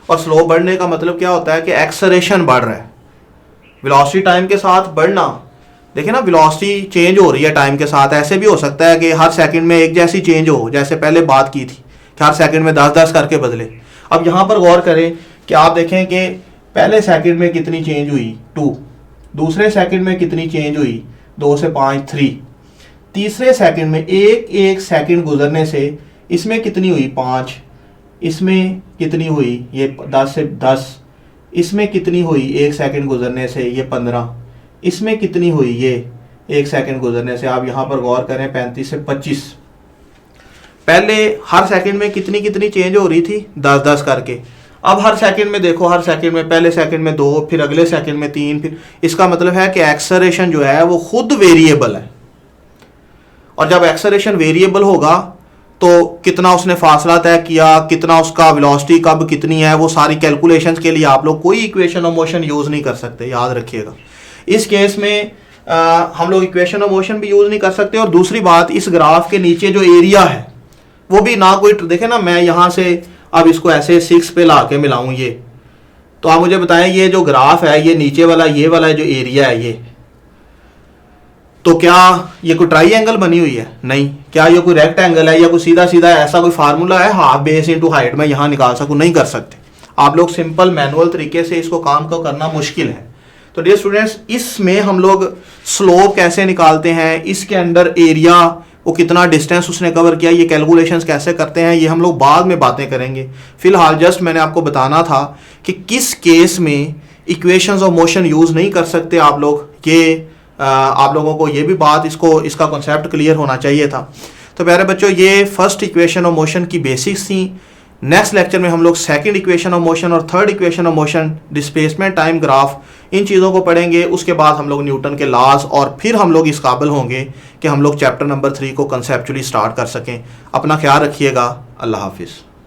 और स्लोप बढ़ने का मतलब क्या होता है कि एक्सेलरेशन बढ़ रहा है, वेलोसिटी टाइम के साथ बढ़ना। देखिए ना, वेलोसिटी चेंज हो रही है टाइम के साथ। ऐसे भी हो सकता है कि हर सेकंड में एक जैसी चेंज हो, जैसे पहले बात की थी कि हर सेकंड में 10-10 करके बदले। अब यहां पर गौर करें कि आप देखें कि पहले सेकंड में कितनी चेंज हुई, 2, दूसरे सेकंड में कितनी चेंज हुई, 2 से 5, 3, तीसरे सेकंड में एक सेकंड गुजरने से इसमें कितनी हुई, 5, इसमें कितनी हुई ये 10 से 10, इसमें कितनी हुई 1 सेकंड गुजरने से ये 15, इसमें कितनी हुई ये 1 सेकंड गुजरने से। आप यहाँ पर गौर करें 35 से 25। पहले हर सेकंड में कितनी कितनी चेंज हो रही थी 10-10 करके। अब हर सेकंड में देखो, हर सेकंड में पहले सेकंड में 2, फिर अगले सेकंड में 3, फिर इसका मतलब है कि एक्सेलरेशन जो है वो खुद वेरिएबल है। और जब एक्सेलरेशन वेरिएबल होगा तो कितना उसने फासला तय किया, कितना उसका वेलोसिटी कब कितनी है, वो सारी कैलकुलेशंस के लिए आप लोग कोई इक्वेशन ऑफ मोशन यूज़ नहीं कर सकते, याद रखिएगा। इस केस में हम लोग इक्वेशन ऑफ मोशन भी यूज़ नहीं कर सकते। और दूसरी बात, इस ग्राफ के नीचे जो एरिया है वो भी ना कोई, देखे ना, मैं यहाँ से अब इसको ऐसे 6 पे ला के मिलाऊँ ये, तो आप मुझे बताएं ये जो ग्राफ है, ये नीचे वाला ये वाला जो एरिया है ये, तो क्या ये कोई ट्राइंगल बनी हुई है? नहीं। क्या ये कोई रेक्टेंगल है या कोई सीधा सीधा ऐसा कोई फार्मूला है हाफ बेस इनटू हाइट में यहाँ निकाल सकूँ? नहीं कर सकते। आप लोग सिंपल मैनुअल तरीके से इसको काम को करना मुश्किल है। तो डियर स्टूडेंट्स, इसमें हम लोग स्लोप कैसे निकालते हैं, इसके अंडर एरिया वो कितना डिस्टेंस उसने कवर किया, ये कैलकुलेशंस कैसे करते हैं, ये हम लोग बाद में बातें करेंगे। फिलहाल जस्ट मैंने आपको बताना था कि किस केस में इक्वेशंस ऑफ मोशन यूज़ नहीं कर सकते आप लोग। ये आप लोगों को ये भी बात इसका कॉन्सेप्ट क्लियर होना चाहिए था। तो प्यारे बच्चों, ये फर्स्ट इक्वेशन ऑफ मोशन की बेसिक्स थी। नेक्स्ट लेक्चर में हम लोग सेकंड इक्वेशन ऑफ मोशन और third equation of motion, displacement time graph, इन चीज़ों को पढ़ेंगे। उसके बाद हम लोग न्यूटन के लॉज, और फिर हम लोग इस काबिल होंगे कि हम लोग चैप्टर नंबर 3 को कंसेप्चुअली स्टार्ट कर सकें। अपना ख्याल रखिएगा। अल्लाह हाफिज़।